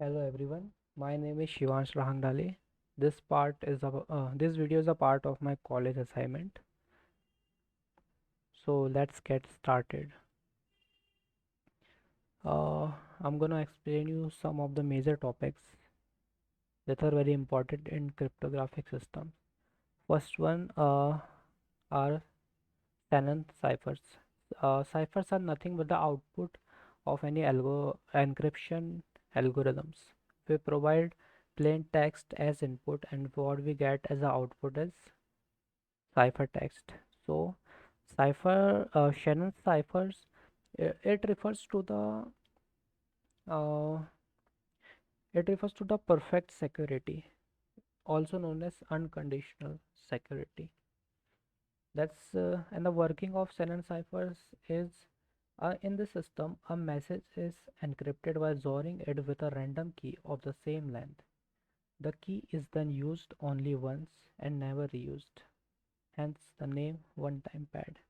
Hello everyone, my name is Shivansh Rahangdale. This video is a part of my college assignment. So let's get started. Uh, I'm gonna explain you some of the major topics that are very important in cryptographic systems. First one are Shannon ciphers. Ciphers are nothing but the output of any encryption algorithms. We provide plain text as input and what we get as the output is ciphertext. So, Shannon ciphers, it refers to the uh, perfect security, also known as unconditional security. And the working of Shannon ciphers is in the system, a message is encrypted by storing it with a random key of the same length. The key is then used only once and never reused, hence the name one-time pad.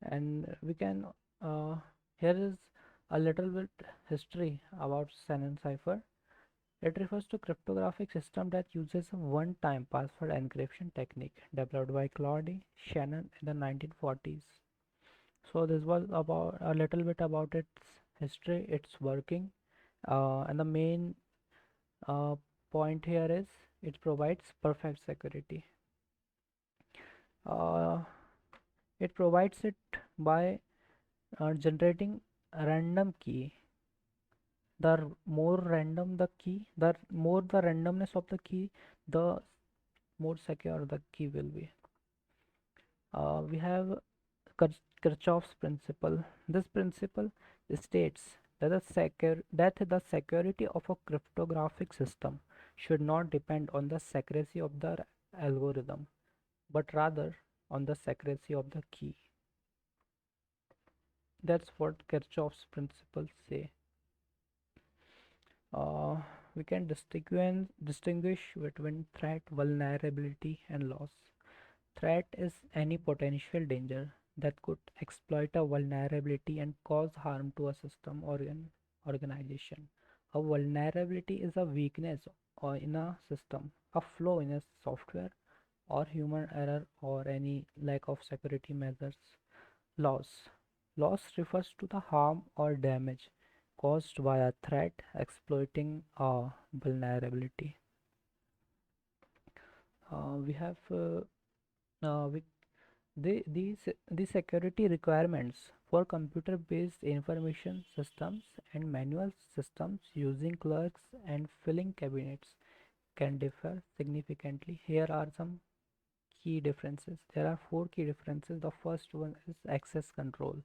And we can here is a little bit history about Shannon cipher. It refers to cryptographic system that uses a one-time password encryption technique developed by Claude Shannon in the 1940s. So this was about a little bit about its history, its working, and the main uh, point here is it provides perfect security. Uh, it provides it by generating a random key. The more random the key, the more the randomness of the key, the more secure the key will be. We have Kirchhoff's principle. This principle states that the security of a cryptographic system should not depend on the accuracy of the algorithm, but rather on the accuracy of the key. That's what Kirchhoff's principles say. Uh, we can distinguish between threat, vulnerability, and loss. Threat is any potential danger that could exploit a vulnerability and cause harm to a system or an organization. A vulnerability is a weakness or in a system, a flaw in a software, or human error or any lack of security measures. Loss. Loss refers to the harm or damage caused by a threat exploiting a vulnerability. We have we the security requirements for computer-based information systems and manual systems using clerks and filing cabinets can differ significantly. Here are some key differences. There are four key differences. The first one is access control.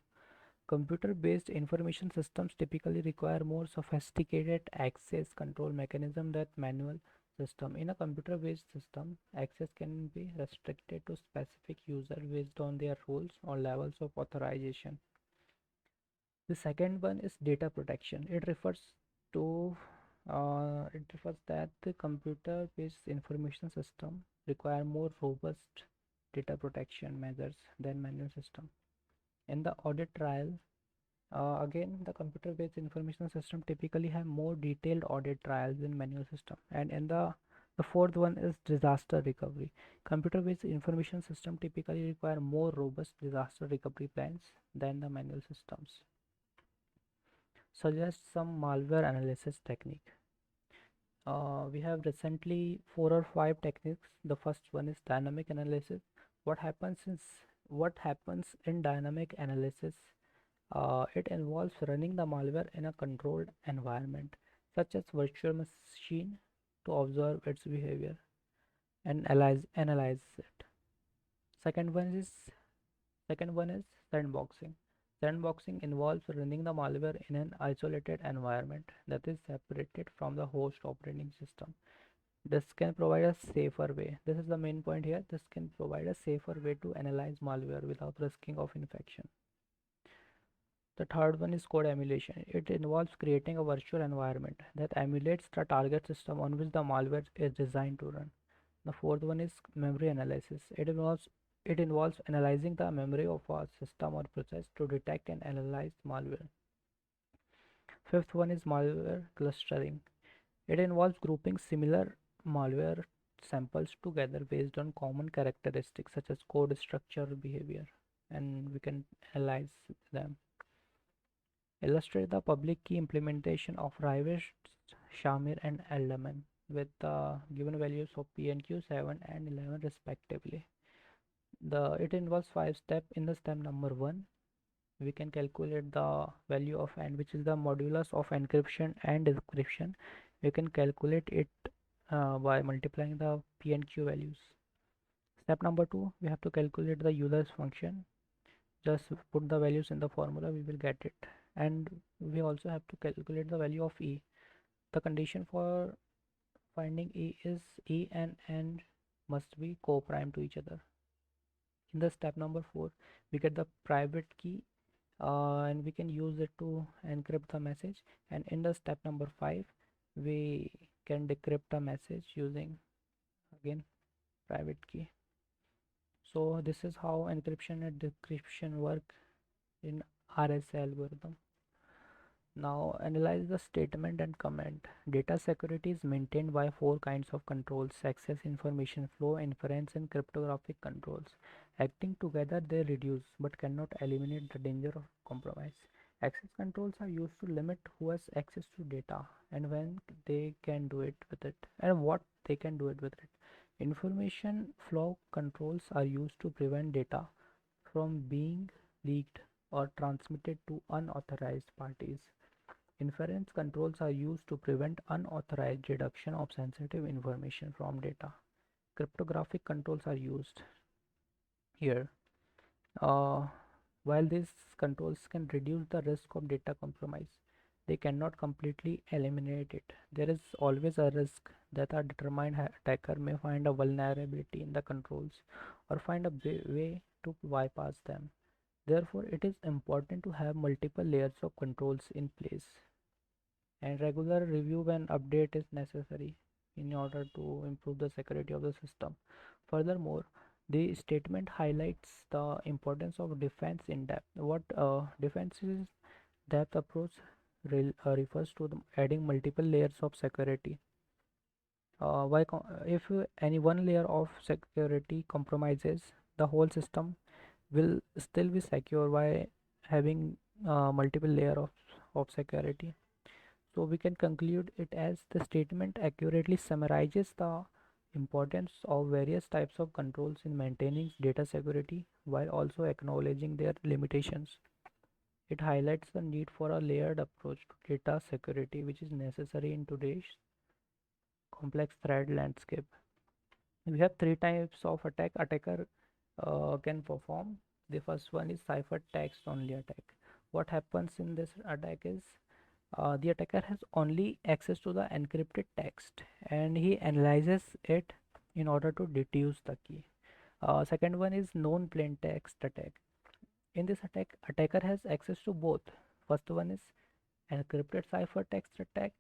Computer-based information systems typically require more sophisticated access control mechanism than manual system. In a computer-based system, access can be restricted to specific user based on their roles or levels of authorization. The second one is data protection. It refers that the computer-based information system require more robust data protection measures than manual system. In the audit trail, again, the computer-based information system typically have more detailed audit trials than manual system. And in the fourth one is disaster recovery. Computer-based information system typically require more robust disaster recovery plans than the manual systems. Suggest some malware analysis technique. We have recently 4 or 5 techniques. The first one is dynamic analysis. What happens is what happens in dynamic analysis, it involves running the malware in a controlled environment, such as virtual machine, to observe its behavior and analyze it. Second one is Second one is sandboxing. Sandboxing involves running the malware in an isolated environment that is separated from the host operating system. This can provide a safer way. This is the main point here. This can provide a safer way to analyze malware without risking of infection. The third one is code emulation. It involves creating a virtual environment that emulates the target system on which the malware is designed to run. The fourth one is memory analysis. It involves analyzing the memory of a system or process to detect and analyze malware. Fifth one is malware clustering. It involves grouping similar malware samples together based on common characteristics such as code structure or behavior, and we can analyze them. Illustrate the public key implementation of Raivesh, Shamir, and Eldaman with the given values of PNQ 7 and 11 respectively. It involves 5 steps. In the step number 1, we can calculate the value of n, which is the modulus of encryption and decryption. We can calculate it by multiplying the p and q values. Step number 2, we have to calculate the Euler's function. Just put the values in the formula, we will get it. And we also have to calculate the value of e. The condition for finding e is e and n must be co-prime to each other. In the step number 4, we get the private key and we can use it to encrypt the message. And in the step number 5, we can decrypt a message using again private key. So this is how encryption and decryption work in RSA algorithm. Now analyze the statement and comment. Data security is maintained by 4 kinds of controls: access, information flow, inference, and cryptographic controls. Acting together, they reduce but cannot eliminate the danger of compromise. Access controls are used to limit who has access to data and when they can do it with it and what they can do it with it. Information flow controls are used to prevent data from being leaked or transmitted to unauthorized parties. Inference controls are used to prevent unauthorized reduction of sensitive information from data. Cryptographic controls are used here. Uh, while these controls can reduce the risk of data compromise, they cannot completely eliminate it. There is always a risk that a determined attacker may find a vulnerability in the controls or find a way to bypass them. Therefore, it is important to have multiple layers of controls in place, and regular review and update is necessary in order to improve the security of the system. Furthermore, the statement highlights the importance of defense in depth. What defense is depth approach refers to adding multiple layers of security. If any one layer of security compromises, the whole system will still be secure by having multiple layer of security. So we can conclude it as the statement accurately summarizes the importance of various types of controls in maintaining data security while also acknowledging their limitations. It highlights the need for a layered approach to data security, which is necessary in today's complex threat landscape. We have 3 types of attacker can perform. The first one is ciphertext only attack. What happens in this attack is the attacker has only access to the encrypted text and he analyzes it in order to deduce the key. Second one is known plain text attack. In this attack, attacker has access to both. First one is encrypted ciphertext attack.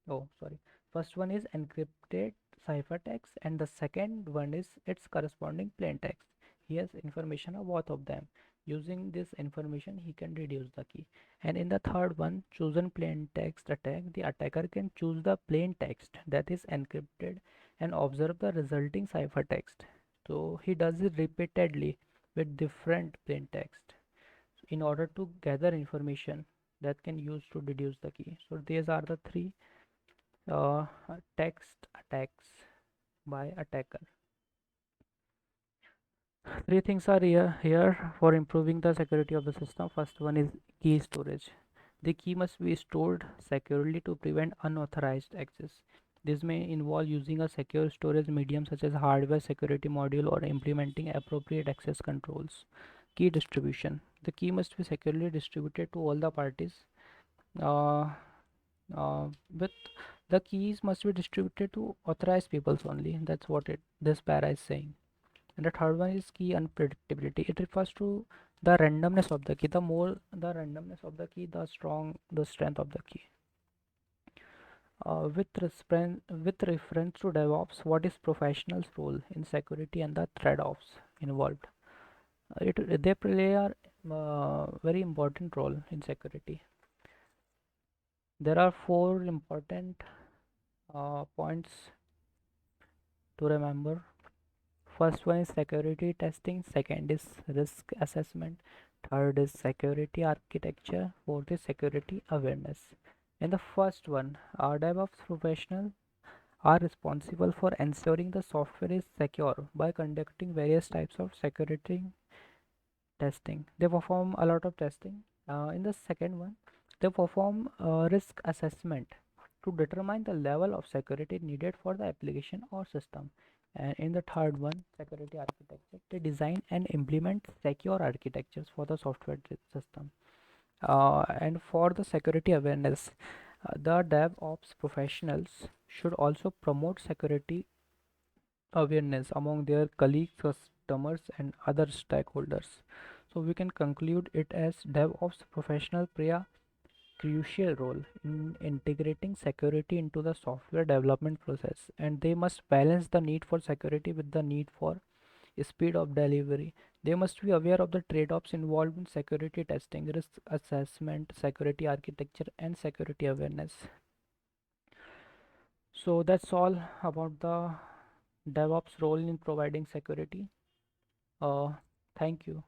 Oh, sorry. First one is encrypted ciphertext, and the second one is its corresponding plain text. He has information of both of them. Using this information, he can reduce the key. And in the third one, chosen plain text attack, the attacker can choose the plain text that is encrypted and observe the resulting ciphertext. So he does it repeatedly with different plain text in order to gather information that can use to deduce the key. So these are the 3 uh, text attacks by attacker. 3 things are here for improving the security of the system. First one is key storage. The key must be stored securely to prevent unauthorized access. This may involve using a secure storage medium such as hardware security module or implementing appropriate access controls. Key distribution. The key must be securely distributed to all the parties. Uh, with the keys must be distributed to authorized peoples only. That's what this para is saying. And the third one is key unpredictability. It refers to the randomness of the key. The more the randomness of the key, the strength of the key. With reference to DevOps, what is professionals' role in security and the trade-offs involved? They play a very important role in security. There are 4 important Points to remember. First one is security testing, second is risk assessment, third is security architecture, fourth is security awareness. In the first one, our DevOps professionals are responsible for ensuring the software is secure by conducting various types of security testing. They perform a lot of testing. In the second one, they perform risk assessment to determine the level of security needed for the application or system. And in the third one, security architecture, they design and implement secure architectures for the software system. And for the security awareness, the DevOps professionals should also promote security awareness among their colleagues, customers, and other stakeholders. So we can conclude it as DevOps professional play a crucial role in integrating security into the software development process, and they must balance the need for security with the need for speed of delivery. They must be aware of the trade-offs involved in security testing, risk assessment, security architecture, and security awareness. So that's all about the DevOps role in providing security. Uh, Thank you.